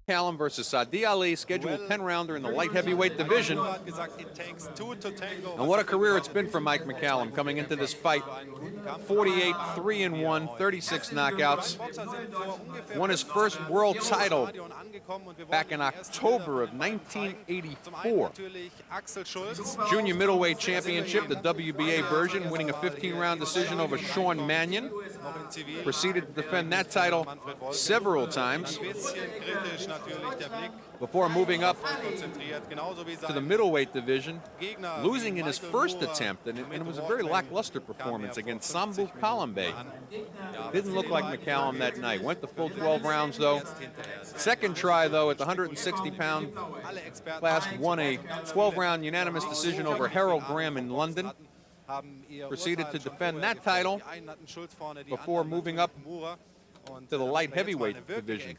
Mccallum versus Saadi Ali, scheduled 10-rounder in the light heavyweight division. And what a career it's been for Mike Mccallum coming into this fight. 48, 3-1, 36 knockouts. Won his first world title back in October of 1984. Junior middleweight championship, the WBA version, winning a 15-round decision over Sean Mannion. Proceeded to defend that title several times before moving up to the middleweight division, losing in his first attempt, and it was a very lackluster performance against Sambu Kalambe. Didn't look like Mccallum that night. Went the full 12 rounds, though. Second try, though, at the 160-pound class, won a 12-round unanimous decision over Harold Graham in London. Proceeded to defend that title before moving up to the light heavyweight division.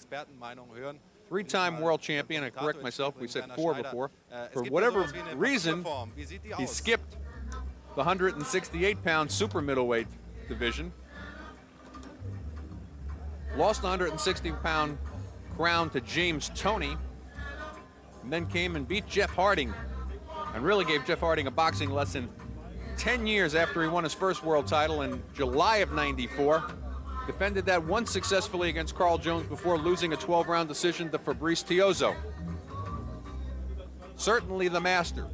Three-time world champion, I correct myself, we said 4 before. For whatever reason, he skipped the 168-pound super middleweight division. Lost the 160-pound crown to James Toney, and then came and beat Jeff Harding, and really gave Jeff Harding a boxing lesson 10 years after he won his first world title in July of '94. Defended that once successfully against Carl Jones before losing a 12-round decision to Fabrice Tiozzo. Certainly the master.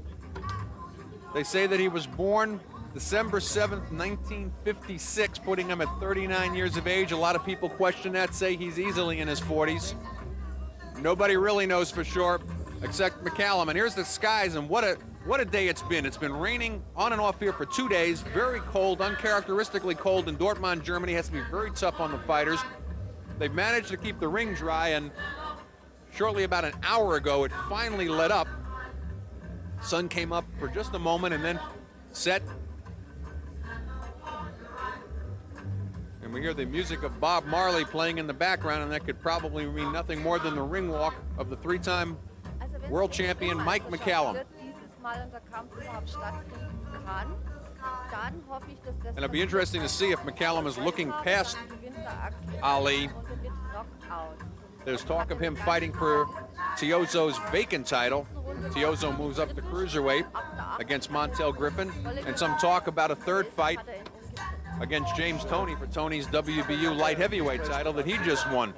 They say that he was born December 7th, 1956, putting him at 39 years of age. A lot of people question that, say he's easily in his 40s. Nobody really knows for sure except Mccallum. And here's the skies, and what a day it's been. It's been raining on and off here for 2 days. Very cold, uncharacteristically cold in Dortmund, Germany. Has to be very tough on the fighters. They've managed to keep the ring dry, and shortly about an hour ago, it finally let up. Sun came up for just a moment and then set. And we hear the music of Bob Marley playing in the background, and that could probably mean nothing more than the ring walk of the three-time world champion Mike Mccallum. And it'll be interesting to see if Mccallum is looking past Ali. There's talk of him fighting for Tiozzo's vacant title. Tiozzo moves up to cruiserweight against Montel Griffin, and some talk about a third fight against James Toney for Toney's WBU light heavyweight title that he just won.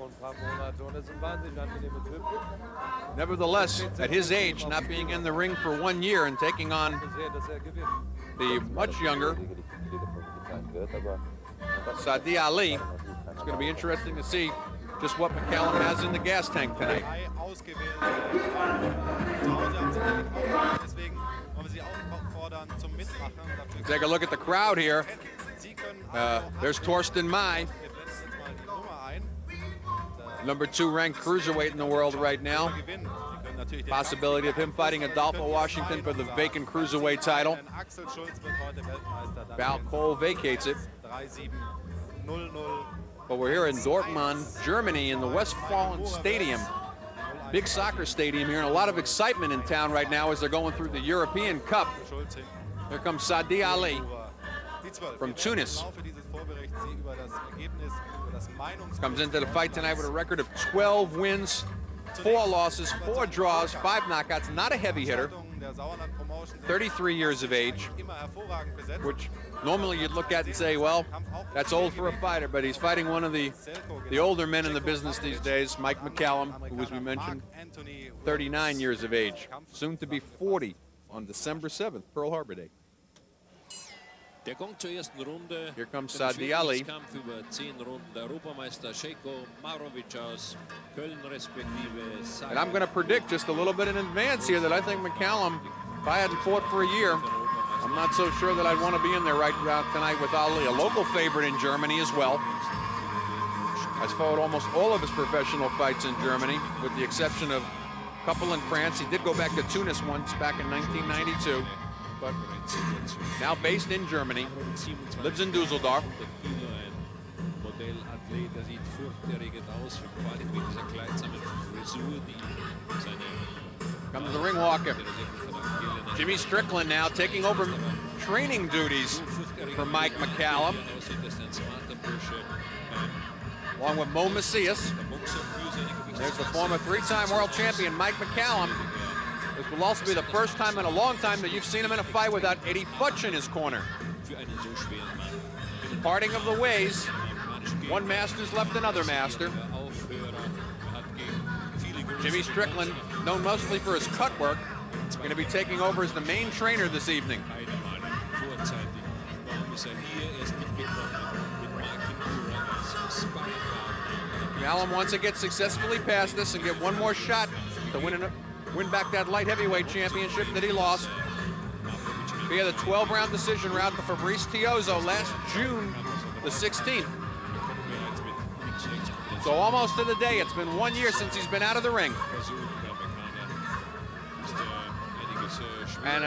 Nevertheless, at his age, not being in the ring for 1 year and taking on the much younger Saadi Ali, it's going to be interesting to see just what Mccallum has in the gas tank tonight. Take a look at the crowd here. There's Torsten Mai, number 2 ranked cruiserweight in the world right now. Possibility of him fighting Adolfo Washington for the vacant cruiserweight title. Val Cole vacates it. But we're here in Dortmund, Germany, in the Westfalen Stadium. Big soccer stadium here, and a lot of excitement in town right now as they're going through the European Cup. Here comes Saadi Ali from Tunis. Comes into the fight tonight with a record of 12 wins, 4 losses, 4 draws, 5 knockouts. Not a heavy hitter. 33 years of age, which normally you'd look at and say, well, that's old for a fighter, but he's fighting one of the older men in the business these days, Mike Mccallum, who, as we mentioned, 39 years of age, soon to be 40 on December 7th, Pearl Harbor Day. Here comes Saadi Ali. And I'm going to predict just a little bit in advance here that I think Mccallum, if I hadn't fought for a year, I'm not so sure that I'd want to be in there right now tonight with Ali, a local favorite in Germany as well. Has fought almost all of his professional fights in Germany, with the exception of a couple in France. He did go back to Tunis once back in 1992. But now based in Germany, lives in Dusseldorf. Comes the ring walker. Jimmy Strickland now taking over training duties for Mike Mccallum, along with Mo Macias. There's the former three-time world champion, Mike Mccallum. This will also be the first time in a long time that you've seen him in a fight without Eddie Futch in his corner. Parting of the ways. One master's left another master. Jimmy Strickland, known mostly for his cut work, going to be taking over as the main trainer this evening. Mccallum wants to get successfully past this and get one more shot to win back that light heavyweight championship that he lost via the 12-round decision route to Fabrice Tiozzo last June the 16th. So almost to the day, it's been 1 year since he's been out of the ring. And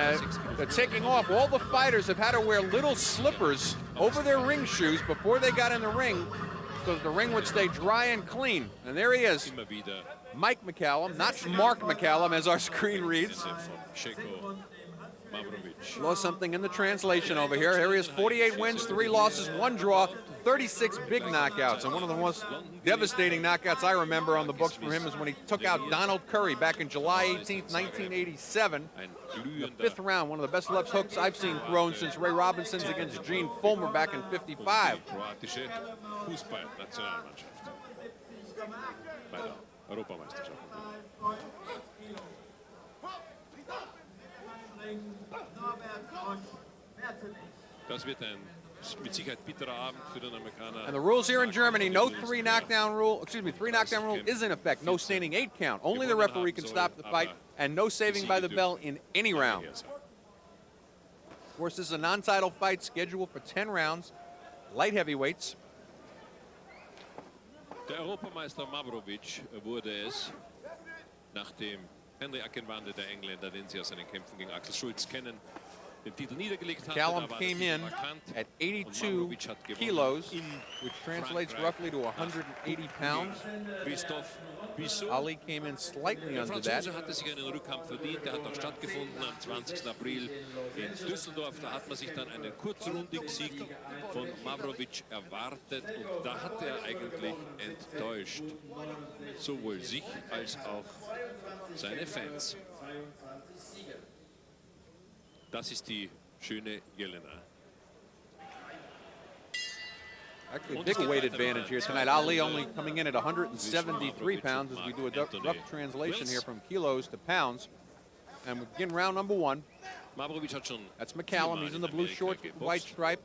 they're taking off. All the fighters have had to wear little slippers over their ring shoes before they got in the ring so that the ring would stay dry and clean. And there he is, Mike Mccallum, not Mark Mccallum as our screen reads. Lost something in the translation over here. Here he is, 48 wins, 3 losses, 1 draw, 36 big knockouts. And one of the most devastating knockouts I remember on the books from him is when he took out Donald Curry back in July 18th, 1987. The 5th round, one of the best left hooks I've seen thrown since Ray Robinson's against Gene Fulmer back in '55. And the rules here in Germany, no three knockdown rule is in effect. No standing 8 count. Only the referee can stop the fight, and no saving by the bell in any round. Of course, this is a non-title fight scheduled for 10 rounds. Light heavyweights. Der Europameister Mavrovic wurde es, nachdem Henry Akinwande, der Engländer, den Sie aus seinen Kämpfen gegen Axel Schulz kennen, den Titel niedergelegt hatte. Callum came in at 82 kilos, which translates roughly to 180 pounds. Ali came in slightly under that. Der Franzose hatte sich einen Rückkampf verdient, der hat auch stattgefunden am 20. April in Düsseldorf. Da hat man sich dann einen kurzrundigen Sieg von Mavrovic erwartet und da hat er eigentlich enttäuscht. Sowohl sich als auch seine Fans. Das ist die schöne Jelena. Actually, a big weight advantage here tonight. Ali only coming in at 173 pounds as we do a rough translation here from kilos to pounds. And we begin round number 1. That's Mccallum. He's in the blue short with the white stripe.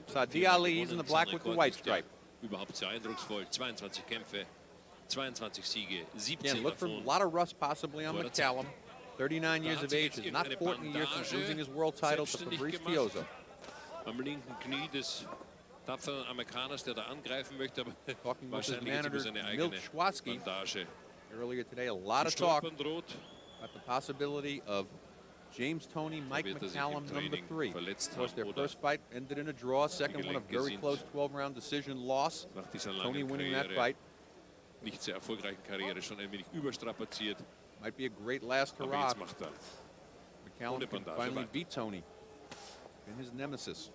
Saadi Ali, he's in the black with the white stripe. Überhaupt sehr eindrucksvoll. 22 Kämpfe, 22 Siege, 17 Again, look for a lot of rust possibly on Mccallum. 39 years of age, has not fought in a year since losing his world title to Fabrice Tiozzo. Am linken Knie des tapferen Amerikaners, der da angreifen möchte, aber talking with his wahrscheinlich über manager, seine eigene Bandage. Earlier today, a lot of talk about the possibility of James Toney, Mike Mccallum, number 3. Of course, their first fight ended in a draw. Second one, a very close 12-round decision loss. Toney winning that fight. Nicht sehr erfolgreichen Karriere, schon ein wenig überstrapaziert. Might be a great last hurrah. Mccallum can finally beat Toney and his nemesis.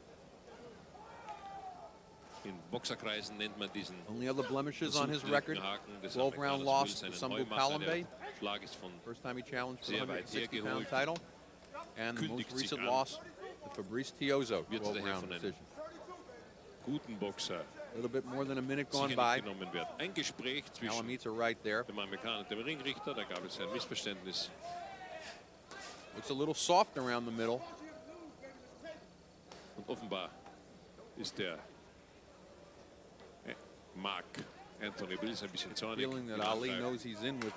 In Boxerkreisen nennt man diesen only other blemishes on his record, 12-round loss to Mccallum. First time he challenged for the 160-pound title. And the most recent loss to Fabrice Tiozzo, 12-round decision. Guten Boxer. A little bit more than a minute gone by. Ein Gespräch zwischen Meets her right there. dem Amerikaner und dem Ringrichter, da gab es ein Missverständnis. Looks a little soft around the middle. Und offenbar ist der Mark Anthony Wills ein bisschen zornig. Feeling that Ali knows he's in with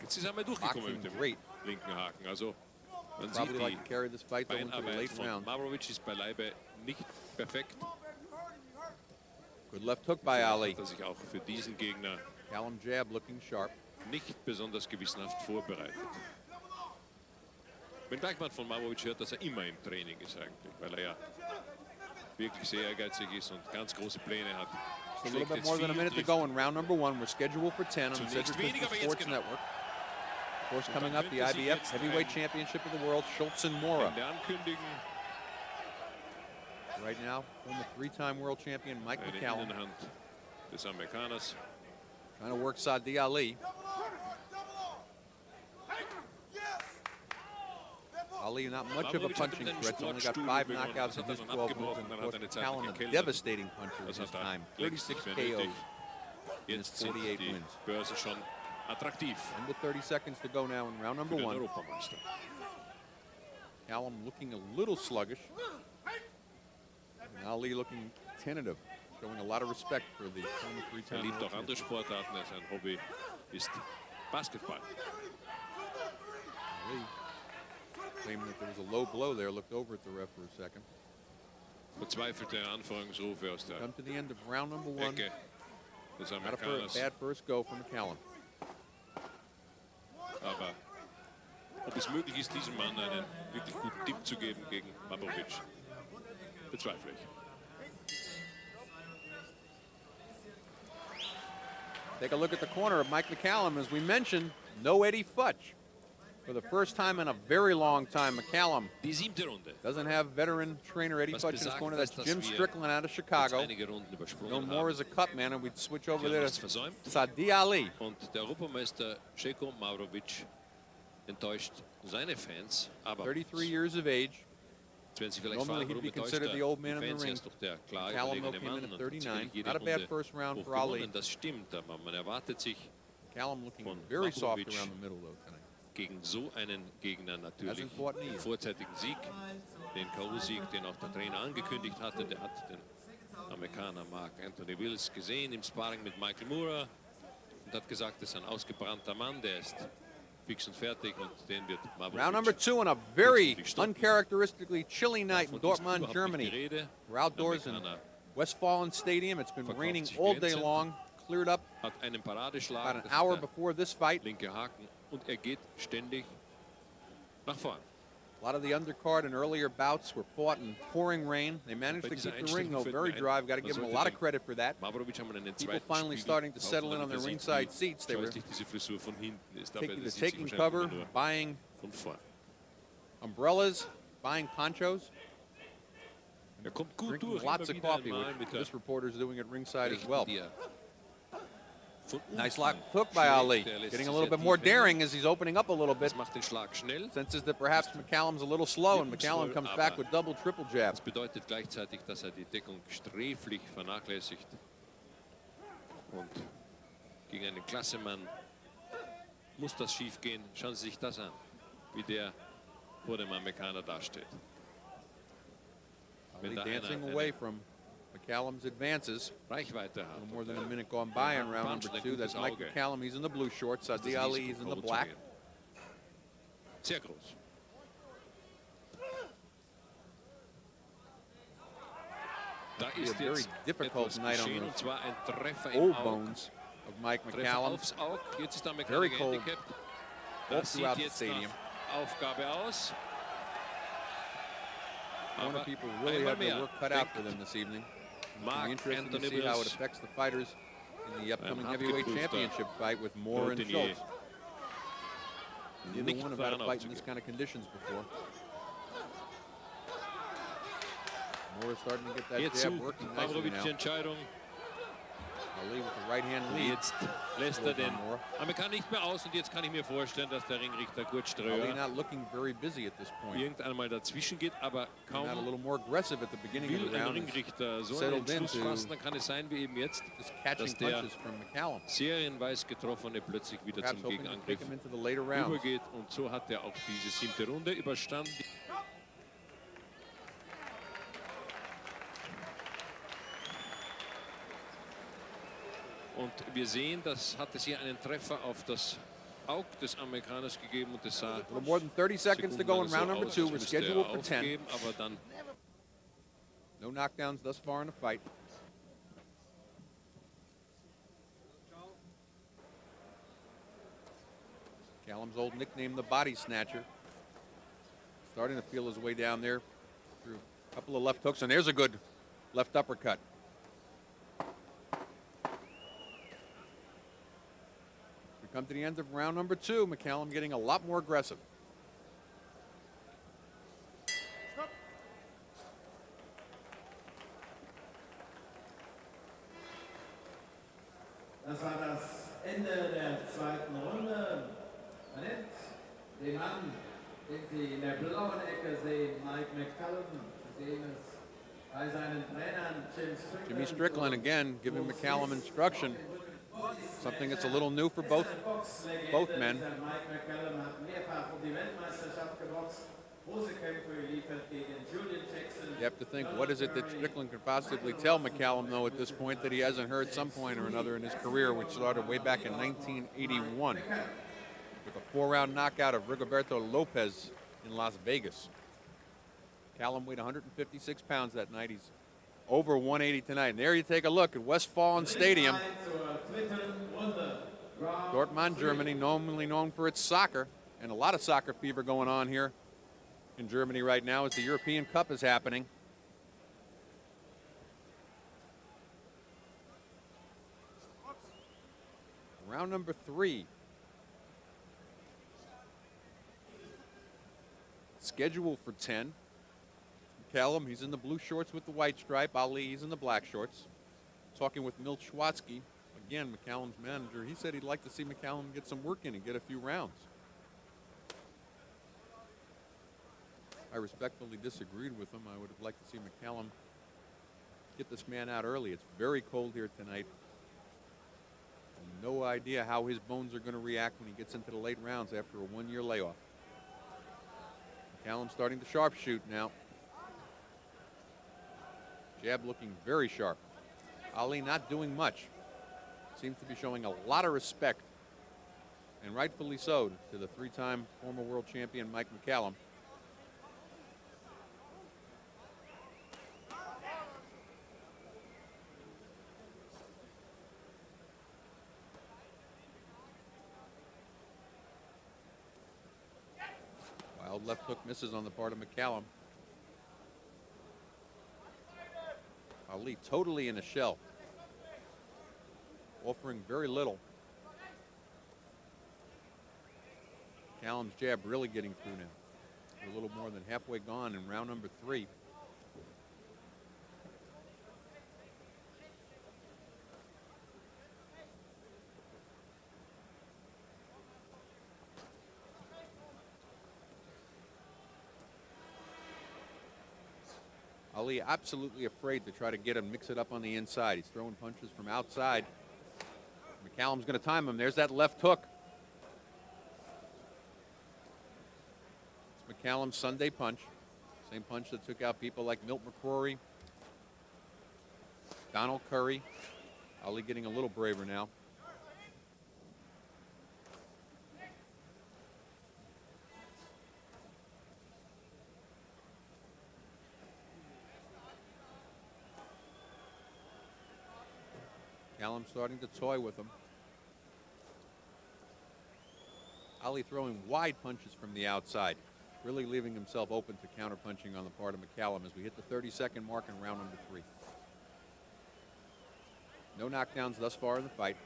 jetzt ist er mal durchgekommen mit dem linken Haken. Also man sieht die Beinarbeit von Mavrovic ist beileibe nicht perfekt. Good left hook by Ali. Hat er sich auch für diesen Gegner Callum jab looking sharp. Nicht besonders gewissenhaft vorbereitet. Wenn Bergmann von Mavrovic hört, dass er immer im Training ist eigentlich, weil er ja wirklich sehr ehrgeizig ist und ganz große Pläne hat. A little bit more than a minute to go in round number 1. We're scheduled for 10 on the Cedric Sports Network. Of course, coming up, the IBF Heavyweight Championship of the World, Schultz and Mora. Right now, former 3-time world champion Mike Mccallum. Des Amerikaners. Trying to work Saadi Ali. Ali not much of a punching threat. Only got 5 knockouts in his 12 moves. And of course, Mccallum, a devastating puncher at this time. 36 KOs in his 48 wins. Under 30 seconds to go now in round number 1. Mccallum looking a little sluggish. And Ali looking tentative, showing a lot of respect for the former 3-time liebt auch andere Sportarten. Sein Hobby ist Basketball. Ali claiming that there was a low blow there, looked over at the ref for a second. Verzweifelte Anführungsrufe aus der Come to the end of round number 1. Ecke des Not a Amerikaners. bad first go from Mccallum. Aber ob es möglich ist, diesem Mann einen wirklich guten Tipp zu geben gegen Mavrovic, bezweifle ich. Take a look at the corner of Mike Mccallum. As we mentioned, no Eddie Futch. For the first time in a very long time, Mccallum Die 7. Runde. doesn't have veteran trainer Eddie Was Futch in his besagt corner. das, That's dass Jim wir Strickland out of Jetzt Chicago. einige Runden übersprungen Known more haben. as a cut man, and we'd switch over Die there haben es to versäumt. Saadi Ali. Und der Europameister Željko Mavrovic enttäuscht seine Fans. Aber 33 years of age. jetzt werden Sie vielleicht Normally fragen, he'd warum be enttäuscht considered the old man die in Fans? the Er ring. ist doch der klar Mccallum überlegene came in Mann at und hat 39. sicherlich jede Not a bad Runde first round for hochgewonnen. Ali. Das stimmt, aber man erwartet sich Mccallum looking Von very soft Mavrovic. around the middle, though, tonight. gegen so einen Gegner natürlich Hasn't fought neither. einen vorzeitigen Sieg, den K.O.-Sieg, den auch der Trainer angekündigt hatte. Der hat den Amerikaner Mark Anthony Wills gesehen im Sparring mit Michael Moorer und hat gesagt, das ist ein ausgebrannter Mann, der ist fix und fertig und den wird Mavrovic. Round number 2 on a very uncharacteristically chilly night in Davon ist Dortmund, überhaupt nicht Germany. die Rede. We're outdoors in Der Amerikaner Westfalen Stadium. It's been Verkauft raining sich all day glänzend. long. Cleared up hat einen Paradeschlag, about an das ist hour der before this fight. linke Haken und er geht ständig nach vorn. A lot of the undercard and earlier bouts were fought in pouring rain. They managed Bei to dieser keep the ring, though, Einstellung very fällt mir dry. ein, I've got to man give them a sollte lot of den credit for that. Mavrovic haben einen People zweiten finally Spiegel starting to kaufen, settle in damit on their er sieht, ringside wie seats. They were scheußlich diese Frisur von hinten ist. Aber taking, das they're sieht sie taking wahrscheinlich cover, immer nur buying von vorn. umbrellas, buying ponchos, Er kommt gut drinking durch, lots immer of wieder coffee, einmal which mit der this reporter's doing at ringside as Rechten, well. die er von Nice unten lock hook by Ali. schlägt. Er lässt Getting sich a little sehr bit more tief hängen. daring as he's opening up a little bit. Das macht den Schlag schnell. Senses that perhaps McCallum's a little slow, and McCallum comes back with double, triple jabs. Das bedeutet gleichzeitig, dass er die Deckung sträflich vernachlässigt. Und gegen einen Klassemann muss das schief gehen. Schauen Sie sich das an, wie der vor dem Amerikaner dasteht. Ali Wenn da dancing einer away eine from McCallum's advances. Reichweite hat, No more than a minute gone by in round number 2. That's Mike McCallum. He's in the blue shorts. ist das Saadi Ali is Risiko, in the K.O. zu black. gehen. Sehr groß. Da Be a ist very jetzt difficult etwas night on geschehen, the und zwar ein Treffer im old Auge. bones of Mike Treffer McCallum. aufs Auge. Jetzt ist der Very Amerikaner cold gehandicapt. all Das throughout sieht the jetzt stadium. nach Aufgabe aus. Corner Aber people really einmal have their mehr work cut out for denkt them this evening. It's Mark be interesting to Anthony see how it Wills, affects the fighters in the upcoming hart heavyweight geprüfter championship fight with Moore and Routinier. Schultz. Neither nicht one have had a daran fight in this aufzugeben. kind of conditions before. Moore is starting to get that Jetzt jab sucht working nicely Mavrovic die now. Entscheidung. Ali with the right hand lead. Jetzt lässt er den Moore. Amerikaner nicht mehr aus. Und jetzt kann ich mir vorstellen, dass der Ringrichter Kurt Ali Ströer not looking very busy at this point. irgendwann mal dazwischen geht. Aber Not a kaum little more aggressive at the beginning of will the ein round. Ringrichter so einen settled Entschluss into fassen, dann kann es sein wie eben jetzt, Just catching dass der punches from McCallum. serienweise Getroffene plötzlich wieder Perhaps zum hoping to Gegenangriff take him into the later rounds. übergeht. Und so hat er auch diese 7. Runde überstanden. Und wir sehen, das hat es hier einen Treffer auf das Auge des Amerikaners gegeben und es sah A little more than 30 seconds to go in round number 2. We're müsste er scheduled for 10. aufgeben, aber dann No knockdowns thus far in the fight. Callum's old nickname, the body snatcher. Starting to feel his way down there through a couple of left hooks, and there's a good left uppercut. We come to the end of round number 2. Mccallum getting a lot more aggressive. Das war das Ende der zweiten Runde. Man nennt den Mann, den Sie in der blauen Ecke sehen, Mike Mccallum. Sie sehen es bei seinen Trainern Jimmy Strickland again giving Mccallum instruction. Something that's a little new for both men. Mike Mccallum hat mehrfach die Weltmeisterschaft geboxt. You have to think, what is it that Strickland could possibly tell Mccallum, though, at this point that he hasn't heard some point or another in his career, which started way back in 1981 with a 4-round knockout of Rigoberto Lopez in Las Vegas. Mccallum weighed 156 pounds that night. He's over 180 tonight. And there you take a look at Westfalen Stadium. Dortmund, Germany, normally known for its soccer, and a lot of soccer fever going on here in Germany right now as the European Cup is happening. Round number 3. Scheduled for 10. Mccallum, he's in the blue shorts with the white stripe. Ali, he's in the black shorts. Talking with Milt Schwatzky, again, Mccallum's manager. He said he'd like to see Mccallum get some work in and get a few rounds. I respectfully disagreed with him. I would have liked to see Mccallum get this man out early. It's very cold here tonight. No idea how his bones are going to react when he gets into the late rounds after a 1-year layoff. Mccallum starting to sharpshoot now. Jab looking very sharp. Ali not doing much. Seems to be showing a lot of respect, and rightfully so, to the 3-time former world champion Mike Mccallum. Wild left hook misses on the part of Mccallum. Ali totally in a shell, offering very little. Mccallum's jab really getting through now. We're a little more than halfway gone in round number 3. Ali absolutely afraid to try to get him, mix it up on the inside. He's throwing punches from outside. Mccallum's going to time him. There's that left hook. It's McCallum's Sunday punch. Same punch that took out people like Milt McCrory, Donald Curry. Ali getting a little braver now. Mccallum starting to toy with him. Ali throwing wide punches from the outside, really leaving himself open to counterpunching on the part of Mccallum as we hit the 30-second mark in round number 3. No knockdowns thus far in the fight.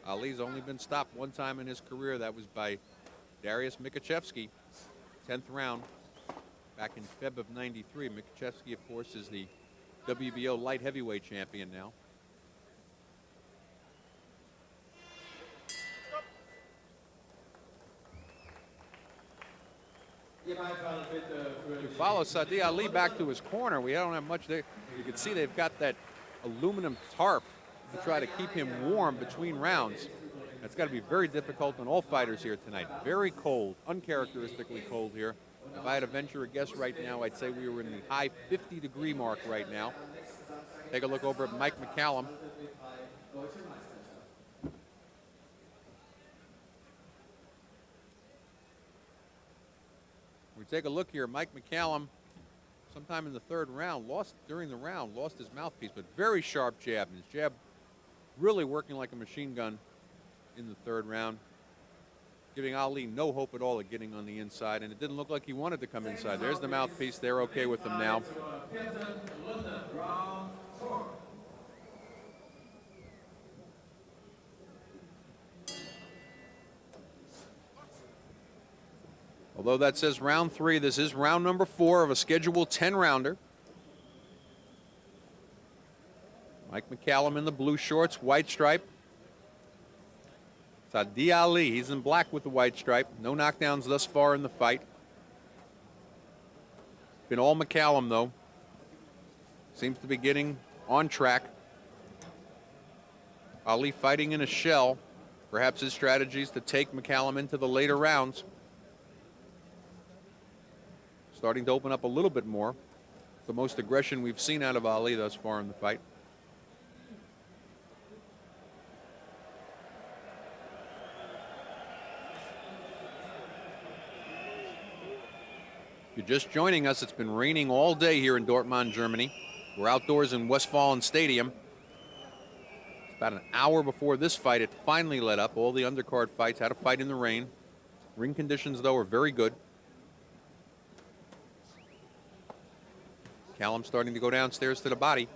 Ali's only been stopped one time in his career. That was by Darius Michalczewski, 10th round. Back in Feb of '93, Michalczewski, of course, is the WBO light heavyweight champion now. To follow Saadi Ali back to his corner, we don't have much there. You can see they've got that aluminum tarp to try to keep him warm between rounds. That's got to be very difficult on all fighters here tonight. Very cold, uncharacteristically cold here. If I had to venture a guess right now, I'd say we were in the high 50-degree mark right now. Take a look over at Mike Mccallum. We take a look here. Mike Mccallum, sometime in the 3rd round, lost his mouthpiece, but very sharp jab. And his jab really working like a machine gun in the 3rd round, giving Ali no hope at all at getting on the inside, and it didn't look like he wanted to come inside. There's the mouthpiece. They're okay with him now. Although that says round 3, this is round number 4 of a scheduled 10-rounder. Mike Mccallum in the blue shorts, white stripe. Saadi Ali, he's in black with the white stripe. No knockdowns thus far in the fight. Been all Mccallum, though. Seems to be getting on track. Ali fighting in a shell. Perhaps his strategy is to take Mccallum into the later rounds. Starting to open up a little bit more. The most aggression we've seen out of Ali thus far in the fight. If you're just joining us, it's been raining all day here in Dortmund, Germany. We're outdoors in Westfalen Stadium. It's about an hour before this fight, it finally let up. All the undercard fights had a fight in the rain. Ring conditions, though, are very good. Callum starting to go downstairs to the body.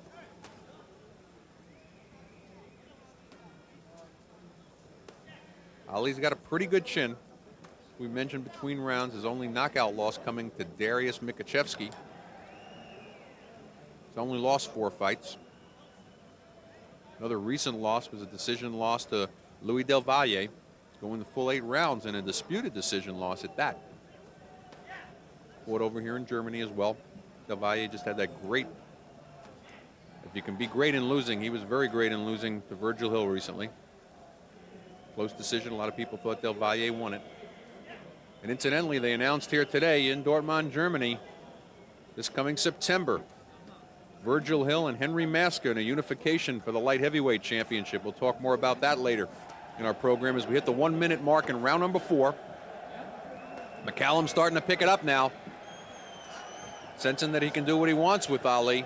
Ali's got a pretty good chin. We mentioned between rounds, his only knockout loss coming to Darius Mikaczewski. He's only lost 4 fights. Another recent loss was a decision loss to Louis Del Valle, going the full 8 rounds in a disputed decision loss at that. Fought over here in Germany as well. Del Valle just had that great, if you can be great in losing, he was very great in losing to Virgil Hill recently. Close decision, a lot of people thought Del Valle won it. And incidentally, they announced here today in Dortmund, Germany, this coming September, Virgil Hill and Henry Maska in a unification for the light heavyweight championship. We'll talk more about that later in our program as we hit the 1-minute mark in round number 4. Mccallum starting to pick it up now, sensing that he can do what he wants with Ali.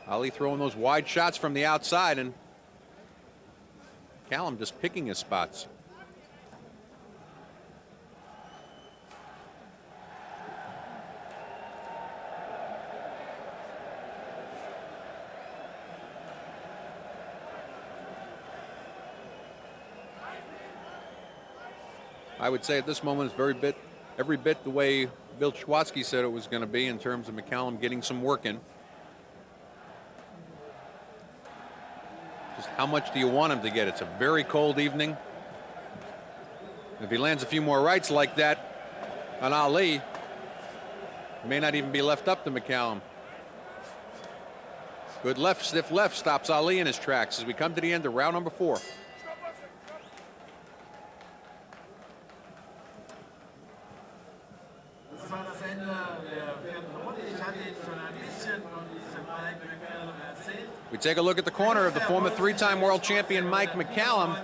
Ali throwing those wide shots from the outside, and Mccallum just picking his spots. I would say at this moment it's every bit the way Bill Schwatsky said it was going to be in terms of Mccallum getting some work in. Just how much do you want him to get? It's a very cold evening. If he lands a few more rights like that on Ali, it may not even be left up to Mccallum. Good left, stiff left stops Ali in his tracks as we come to the end of round number 4. We take a look at the corner of the former 3-time world champion Mike Mccallum.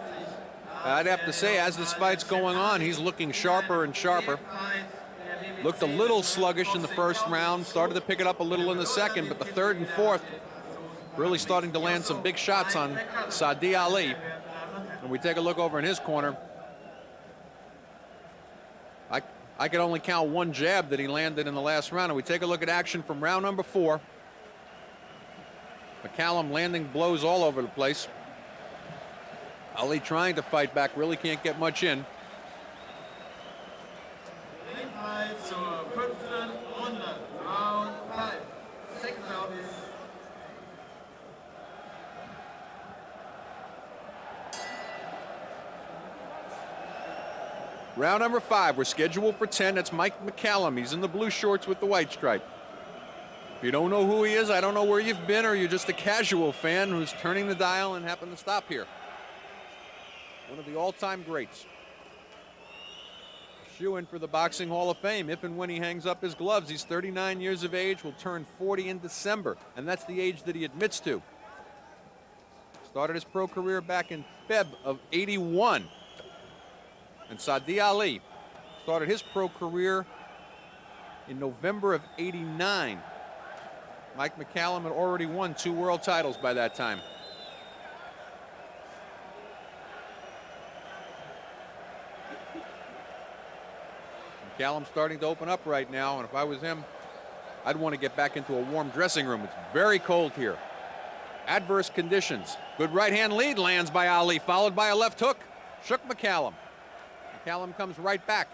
I'd have to say, as this fight's going on, he's looking sharper and sharper. Looked a little sluggish in the first round, started to pick it up a little in the second, but the third and fourth really starting to land some big shots on Saadi Ali. And we take a look over in his corner. I could only count 1 jab that he landed in the last round. And we take a look at action from round number 4. Mccallum landing blows all over the place. Ali trying to fight back, really can't get much in. Round number 5, we're scheduled for 10. That's Mike Mccallum. He's in the blue shorts with the white stripe. If you don't know who he is, I don't know where you've been, or you're just a casual fan who's turning the dial and happened to stop here. One of the all-time greats. Shoe-in for the Boxing Hall of Fame. If and when he hangs up his gloves, he's 39 years of age, will turn 40 in December, and that's the age that he admits to. Started his pro career back in Feb of '81. And Saadi Ali started his pro career in November of '89. Mike Mccallum had already won 2 world titles by that time. Mccallum starting to open up right now, and if I was him, I'd want to get back into a warm dressing room. It's very cold here. Adverse conditions. Good right hand lead lands by Ali, followed by a left hook. Shook Mccallum. Mccallum comes right back.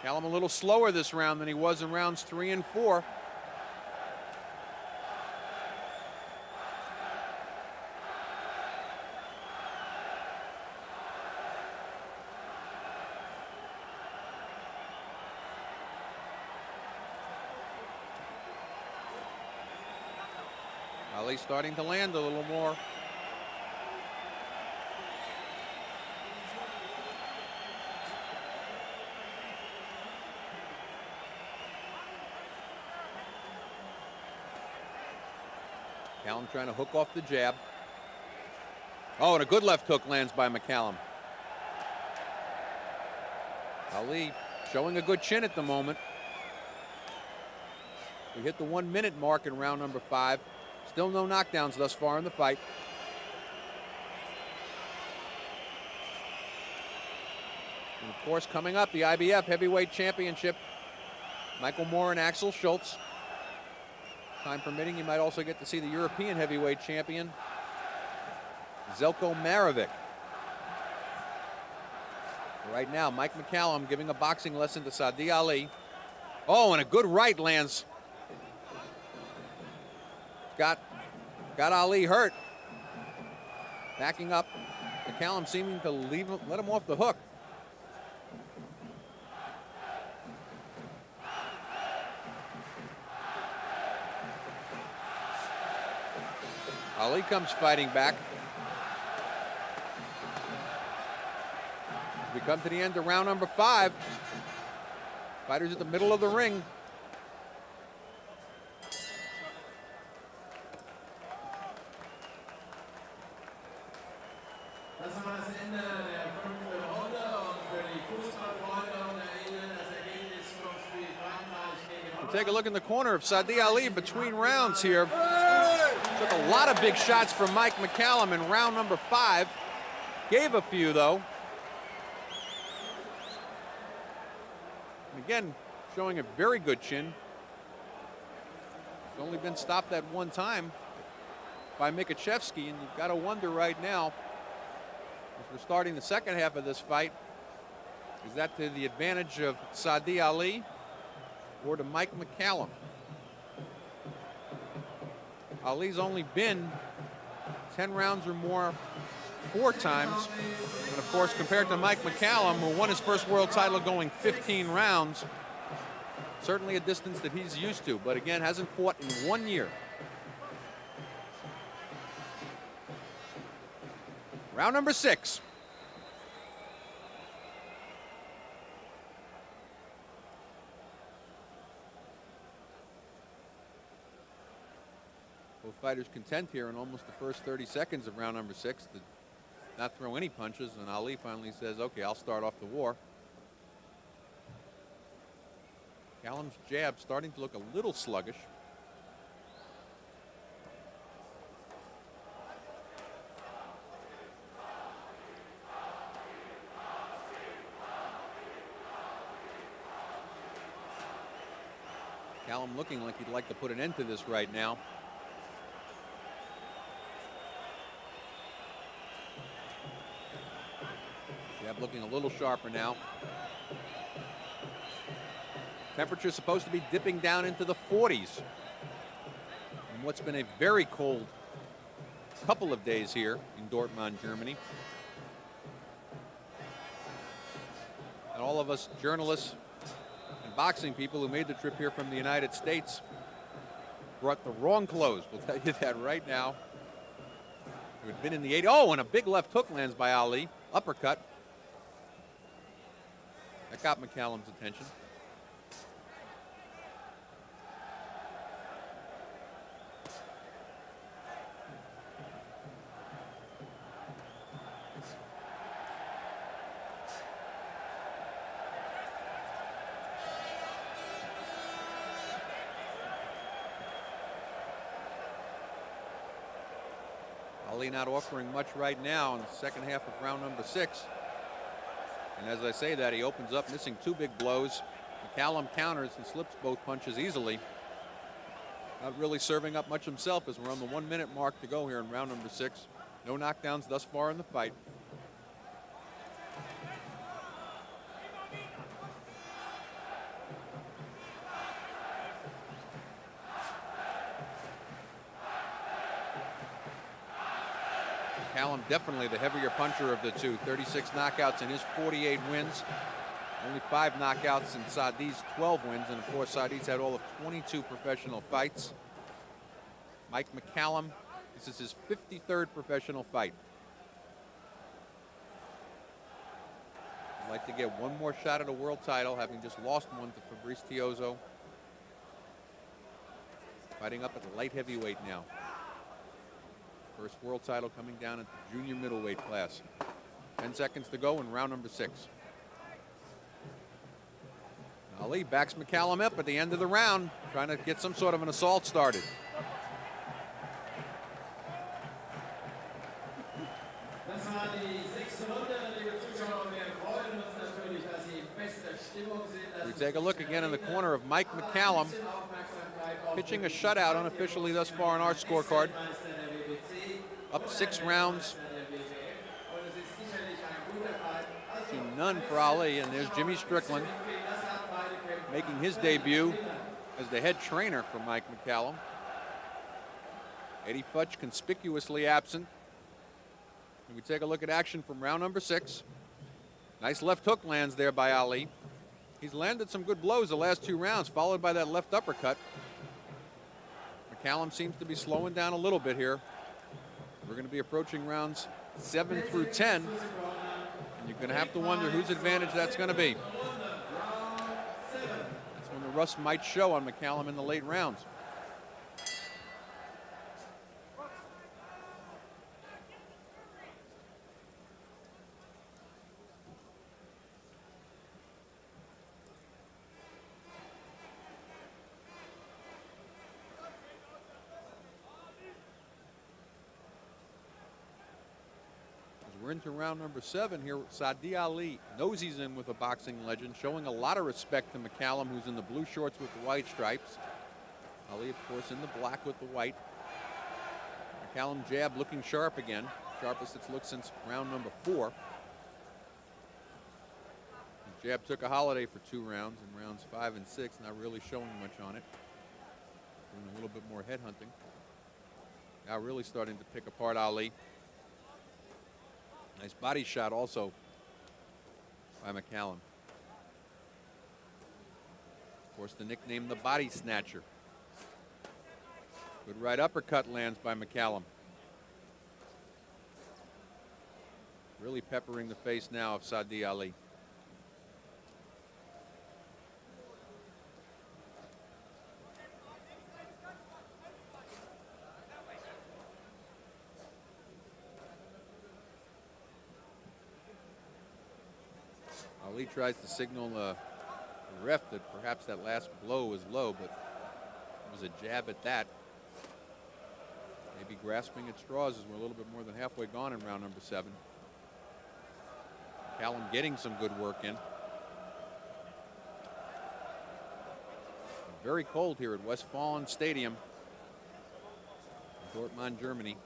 Mccallum a little slower this round than he was in rounds 3 and 4. Ali starting to land a little more. Mccallum trying to hook off the jab. Oh, and a good left hook lands by Mccallum. Ali showing a good chin at the moment. We hit the 1 minute mark in round number 5. Still no knockdowns thus far in the fight. And of course, coming up, the IBF Heavyweight Championship. Michael Moore and Axel Schultz. Time permitting, you might also get to see the European Heavyweight Champion, Zelko Marovic. Right now, Mike Mccallum giving a boxing lesson to Saadi Ali. Oh, and a good right lands. Got Ali hurt. Backing up. Mccallum seeming to let him off the hook. Ali comes fighting back. As we come to the end of round number 5. Fighters at the middle of the ring. Das war das Ende der 5. Runde und für die Fußballfreunde unter Ihnen das Ergebnis vom Spiel Frankreich gegen Holland. Take a look in the corner of Saadi Ali between rounds here. Took a lot of big shots from Mike Mccallum in round number 5. Gave a few, though. And again, showing a very good chin. He's only been stopped that one time by Mikachevsky, and you've got to wonder right now, as we're starting the second half of this fight, is that to the advantage of Saadi Ali or to Mike Mccallum? Ali's only been 10 rounds or more 4 times. And of course, compared to Mike Mccallum, who won his first world title going 15 rounds, certainly a distance that he's used to, but again, hasn't fought in 1 year. Round number 6. Both fighters content here in almost the first 30 seconds of round number 6 to not throw any punches, and Ali finally says, okay, I'll start off the war. Callum's jab starting to look a little sluggish. Mccallum looking like he'd like to put an end to this right now. Jab looking a little sharper now. Temperature is supposed to be dipping down into the 40s. In what's been a very cold couple of days here in Dortmund, Germany. And all of us journalists and boxing people who made the trip here from the United States brought the wrong clothes. We'll tell you that right now. It had been in the 80s. Oh, and a big left hook lands by Ali. Uppercut. That got Mccallum's attention. Ali not offering much right now in the second half of round number 6. And as I say that, he opens up missing 2 big blows. Mccallum counters and slips both punches easily. Not really serving up much himself as we're on the 1 minute mark to go here in round number 6. No knockdowns thus far in the fight. Mccallum definitely the heavier puncher of the two. 36 knockouts in his 48 wins. Only 5 knockouts in Saadi's 12 wins. And of course, Saadi's had all of 22 professional fights. Mike Mccallum, this is his 53rd professional fight. I'd like to get one more shot at a world title, having just lost one to Fabrice Tiozzo. Fighting up at the light heavyweight now. First world title coming down at the junior middleweight class. 10 seconds to go in round number 6. Ali backs Mccallum up at the end of the round, trying to get some sort of an assault started. We take a look again in the corner of Mike Mccallum, pitching a shutout unofficially thus far on our scorecard. Up 6 rounds to none for Ali, and there's Jimmy Strickland making his debut as the head trainer for Mike Mccallum. Eddie Futch conspicuously absent. And we take a look at action from round number 6. Nice left hook lands there by Ali. He's landed some good blows the last 2 rounds, followed by that left uppercut. Mccallum seems to be slowing down a little bit here. We're going to be approaching rounds 7 through 10. And you're going to have to wonder whose advantage that's going to be. That's when the rust might show on Mccallum in the late rounds. We're into round number 7 here. Saadi Ali noses in with a boxing legend, showing a lot of respect to Mccallum, who's in the blue shorts with the white stripes. Ali, of course, in the black with the white. Mccallum jab looking sharp again. Sharpest it's looked since round number 4. His jab took a holiday for 2 rounds, in rounds 5 and 6, not really showing much on it. Doing a little bit more head hunting. Now really starting to pick apart Ali. Nice body shot also by Mccallum. Of course, the nickname the body snatcher. Good right uppercut lands by Mccallum. Really peppering the face now of Saadi Ali. Ali tries to signal the ref that perhaps that last blow was low, but it was a jab at that. Maybe grasping at straws as we're a little bit more than halfway gone in round number 7. Mccallum getting some good work in. Very cold here at Westfalen Stadium in Dortmund, Germany.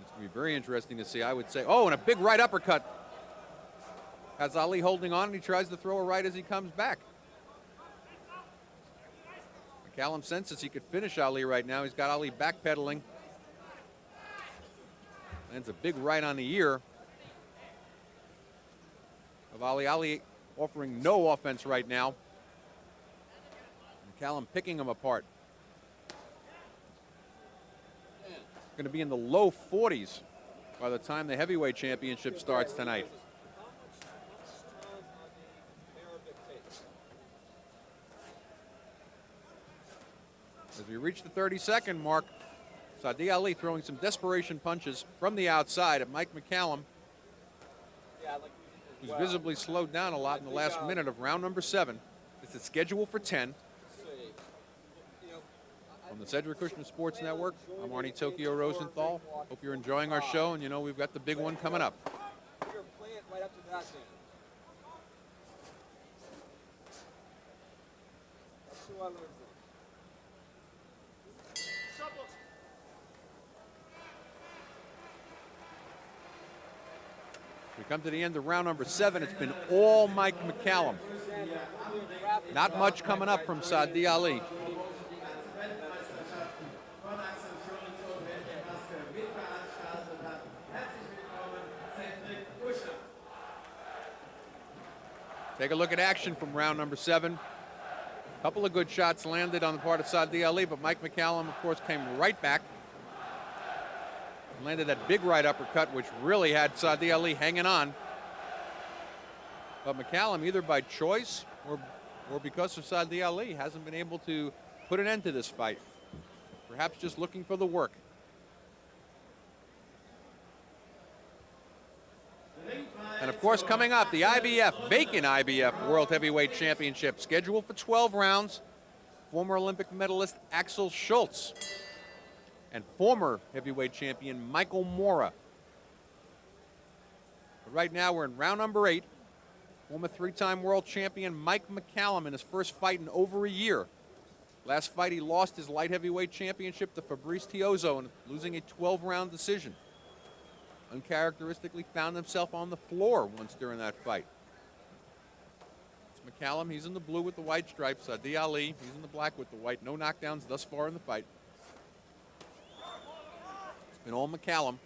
It's going to be very interesting to see, I would say. Oh, and a big right uppercut. Has Ali holding on, and he tries to throw a right as he comes back. Mccallum senses he could finish Ali right now. He's got Ali backpedaling. Lands a big right on the ear of Ali. Ali offering no offense right now. Mccallum picking him apart. Going to be in the low 40s by the time the heavyweight championship starts tonight. As we reach the 30-second mark, Saadi Ali throwing some desperation punches from the outside at Mike Mccallum, who's visibly slowed down a lot in the last minute of round number 7. This is scheduled for 10. From the Cedric Kushner Sports Network, I'm Arnie Tokyo Rosenthal. Hope you're enjoying our show, and you know we've got the big one coming up. We come to the end of round number 7. It's been all Mike Mccallum. Not much coming up from Saadi Ali. Take a look at action from round number 7. A couple of good shots landed on the part of Saadi Ali, but Mike Mccallum, of course, came right back. Landed that big right uppercut, which really had Saadi Ali hanging on. But Mccallum, either by choice or because of Saadi Ali, hasn't been able to put an end to this fight. Perhaps just looking for the work. And of course, coming up, the IBF, vacant IBF World Heavyweight Championship, scheduled for 12 rounds. Former Olympic medalist Axel Schultz and former heavyweight champion Michael Mora. But right now, we're in round number 8. Former 3-time world champion Mike Mccallum in his first fight in over a year. Last fight, he lost his light heavyweight championship to Fabrice Tiozzo, losing a 12-round decision. Uncharacteristically found himself on the floor once during that fight. It's Mccallum, he's in the blue with the white stripes. Saadi Ali, he's in the black with the white. No knockdowns thus far in the fight. It's been all Mccallum.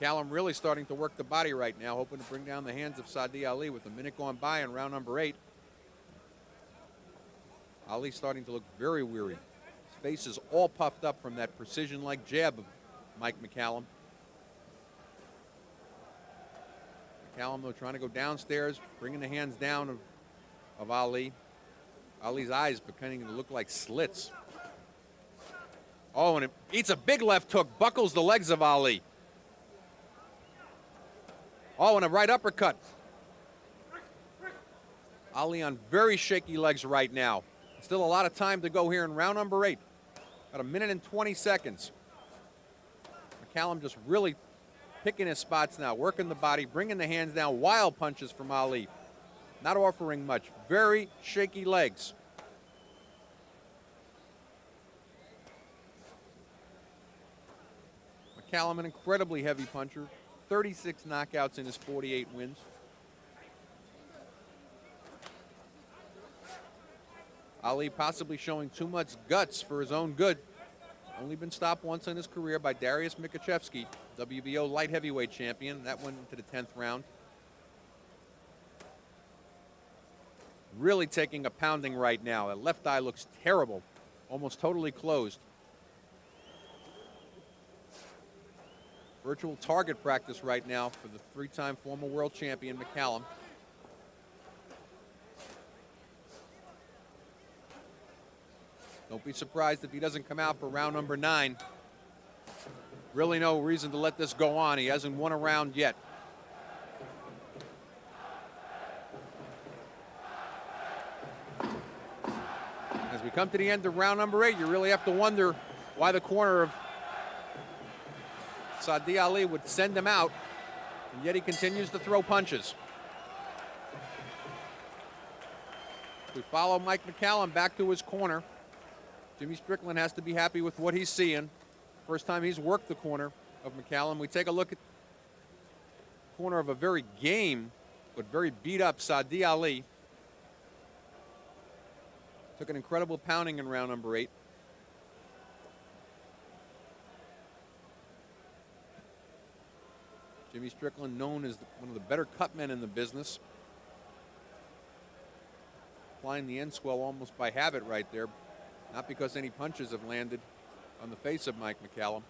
Mccallum really starting to work the body right now, hoping to bring down the hands of Saadi Ali with a minute gone by in round number 8. Ali starting to look very weary. His face is all puffed up from that precision-like jab of Mike Mccallum. Mccallum, though, trying to go downstairs, bringing the hands down of Ali. Ali's eyes beginning to look like slits. Oh, and it eats a big left hook, buckles the legs of Ali. Oh, and a right uppercut. Ali on very shaky legs right now. Still a lot of time to go here in round number 8. About a minute and 20 seconds. Mccallum just really picking his spots now, working the body, bringing the hands down, wild punches from Ali. Not offering much. Very shaky legs. Mccallum, an incredibly heavy puncher. 36 knockouts in his 48 wins. Ali possibly showing too much guts for his own good. Only been stopped once in his career by Darius Mikaczewski, WBO light heavyweight champion. That went into the 10th round. Really taking a pounding right now. That left eye looks terrible, almost totally closed. Virtual target practice right now for the 3-time former world champion Mccallum. Don't be surprised if he doesn't come out for round number 9. Really no reason to let this go on. He hasn't won a round yet. As we come to the end of round number 8, you really have to wonder why the corner of Saadi Ali would send him out, and yet he continues to throw punches. We follow Mike Mccallum back to his corner. Jimmy Strickland has to be happy with what he's seeing. First time he's worked the corner of Mccallum. We take a look at the corner of a very game, but very beat up Saadi Ali. Took an incredible pounding in round number 8. Jimmy Strickland, known as one of the better cut men in the business. Applying the end swell almost by habit right there. Not because any punches have landed on the face of Mike Mccallum.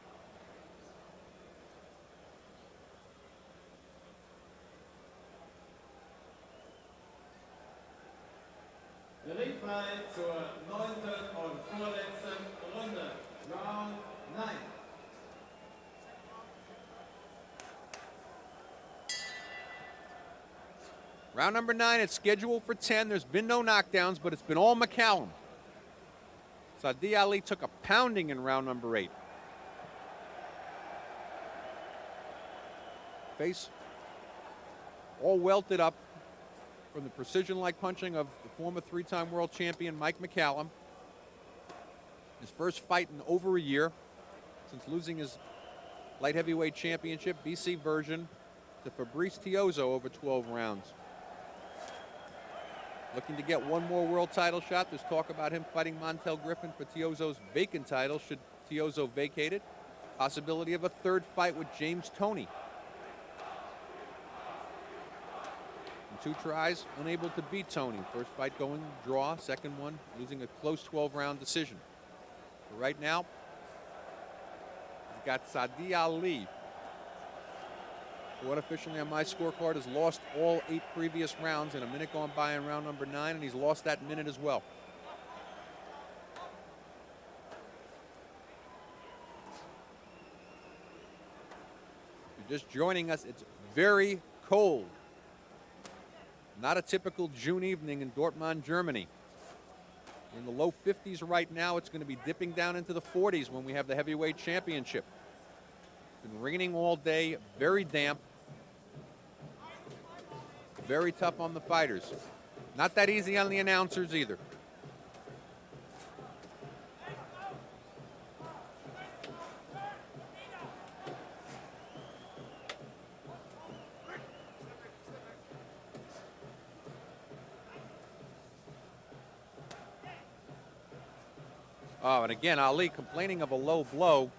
Der Ringfight zur 9. und vorletzten Runde. Round 9. Round number 9, it's scheduled for 10. There's been no knockdowns, but it's been all Mccallum. Saadi Ali took a pounding in round number 8. Face all welted up from the precision-like punching of the former 3-time world champion Mike Mccallum. His first fight in over a year since losing his light heavyweight championship, BC version, to Fabrice Tiozzo over 12 rounds. Looking to get one more world title shot. There's talk about him fighting Montel Griffin for Tiozzo's vacant title should Tiozzo vacate it. Possibility of a third fight with James Toney. In 2 tries, unable to beat Toney. First fight going draw, second one losing a close 12-round decision. But right now, he's got Sadi Ali, who unofficially on my scorecard has lost all 8 previous rounds in a minute gone by in round number 9, and he's lost that minute as well. If you're just joining us, it's very cold. Not a typical June evening in Dortmund, Germany. We're in the low 50s right now. It's going to be dipping down into the 40s when we have the heavyweight championship. It's been raining all day, very damp. Very tough on the fighters. Not that easy on the announcers either. Oh, and again, Ali complaining of a low blow.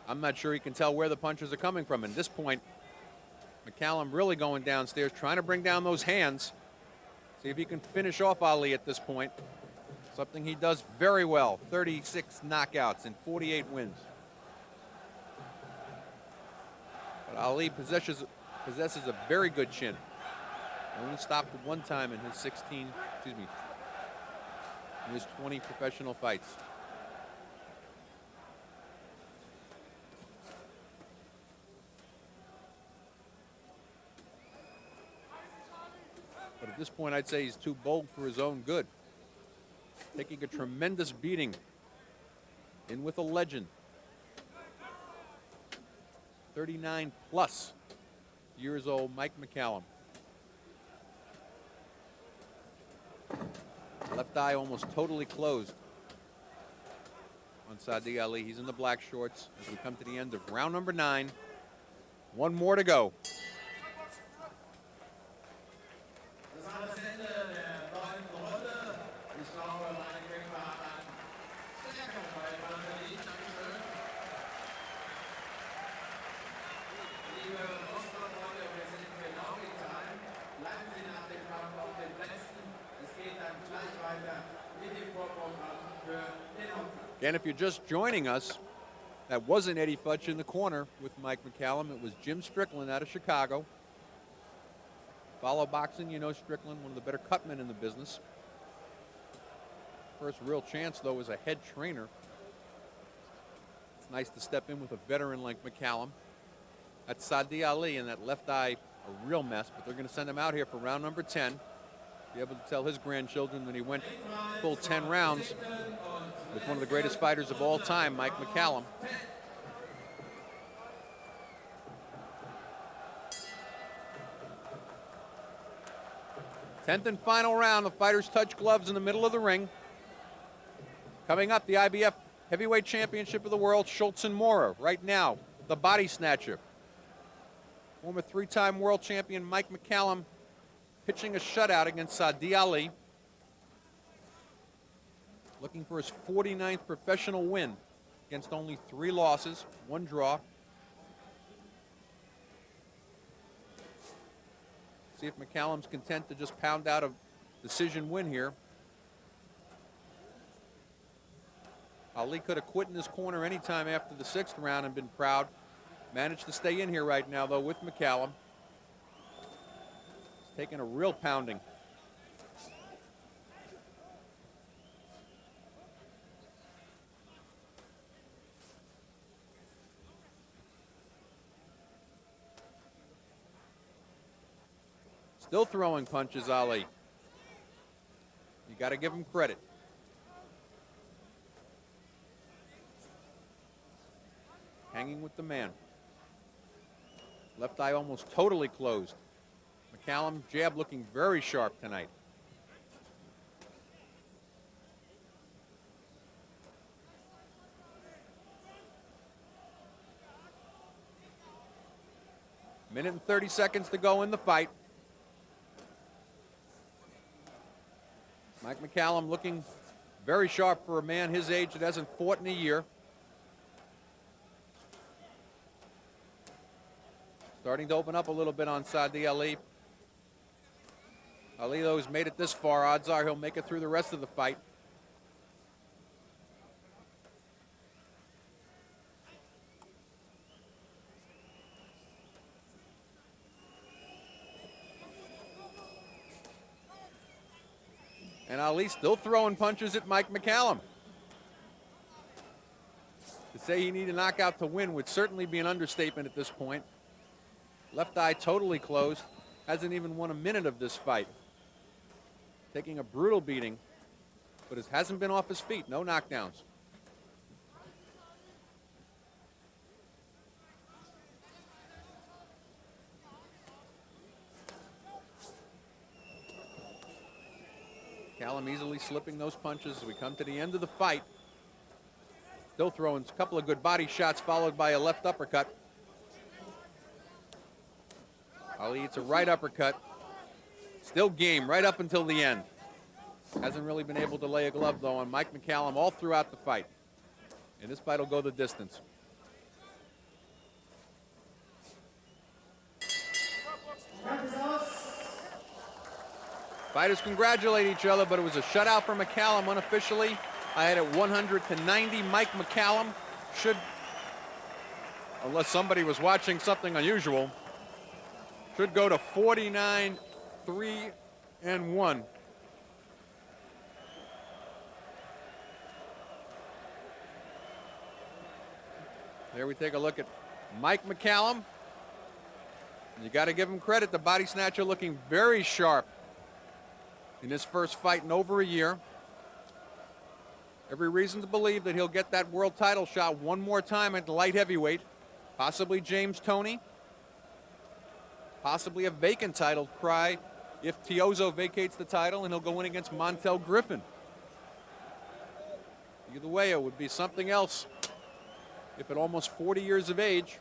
I'm not sure he can tell where the punches are coming from. At this point, Mccallum really going downstairs, trying to bring down those hands. See if he can finish off Ali at this point. Something he does very well. 36 knockouts and 48 wins. But Ali possesses a very good chin. Only stopped 1 time in his in his 20 professional fights. But at this point, I'd say he's too bold for his own good. Taking a tremendous beating. In with a legend. 39 plus years old, Mike Mccallum. Left eye almost totally closed on Sadi Ali. He's in the black shorts as we come to the end of round number 9. 1 more to go. And if you're just joining us, that wasn't Eddie Futch in the corner with Mike Mccallum. It was Jim Strickland out of Chicago. Follow boxing, you know Strickland, one of the better cutmen in the business. First real chance, though, as a head trainer. It's nice to step in with a veteran like Mccallum. That's Sadi Ali, and that left eye, a real mess, but they're going to send him out here for round number 10. Be able to tell his grandchildren that he went full 10 rounds with one of the greatest fighters of all time, Mike Mccallum. Tenth and final round. The fighters touch gloves in the middle of the ring. Coming up, the IBF Heavyweight Championship of the World, Schultz and Mora. Right now, the body snatcher. Former 3-time world champion Mike Mccallum pitching a shutout against Sadi Ali. Looking for his 49th professional win against only 3 losses, 1 draw. See if Mccallum's content to just pound out a decision win here. Ali could have quit in his corner anytime after the 6th round and been proud. Managed to stay in here right now, though, with Mccallum. He's taking a real pounding. Still throwing punches, Ali. You got to give him credit. Hanging with the man. Left eye almost totally closed. Mccallum jab looking very sharp tonight. Minute and 30 seconds to go in the fight. Mike Mccallum looking very sharp for a man his age that hasn't fought in a year. Starting to open up a little bit on Saadi Ali. Ali, though, has made it this far. Odds are he'll make it through the rest of the fight. And Ali still throwing punches at Mike Mccallum. To say he needed a knockout to win would certainly be an understatement at this point. Left eye totally closed. Hasn't even won a minute of this fight. Taking a brutal beating, but it hasn't been off his feet. No knockdowns. Mccallum easily slipping those punches as we come to the end of the fight. Still throwing a couple of good body shots followed by a left uppercut. Ali eats a right uppercut. Still game right up until the end. Hasn't really been able to lay a glove, though, on Mike Mccallum all throughout the fight. And this fight will go the distance. Fighters congratulate each other, but it was a shutout for Mccallum unofficially. I had it 100-90. Mike Mccallum should, unless somebody was watching something unusual, should go to 49-3-1. There we take a look at Mike Mccallum. You got to give him credit. The body snatcher looking very sharp in his first fight in over a year. Every reason to believe that he'll get that world title shot one more time at the light heavyweight. Possibly James Toney. Possibly a vacant title cry if Teozo vacates the title and he'll go in against Montel Griffin. Either way, it would be something else if at almost 40 years of age.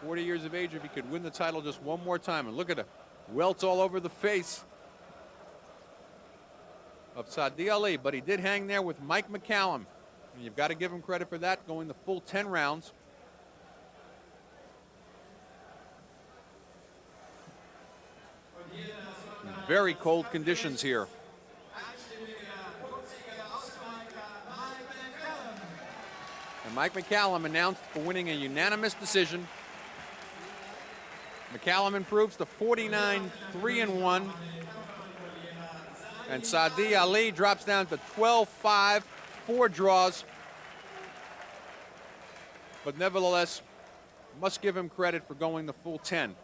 If he could win the title just one more time. And look at the welts all over the face of Saadi Ali, but he did hang there with Mike Mccallum. And you've got to give him credit for that, going the full 10 rounds. In very cold conditions here. And Mike Mccallum announced for winning a unanimous decision. Mccallum improves to 49-3-1. And Saadi Ali drops down to 12-5, 4 draws. But nevertheless, must give him credit for going the full 10.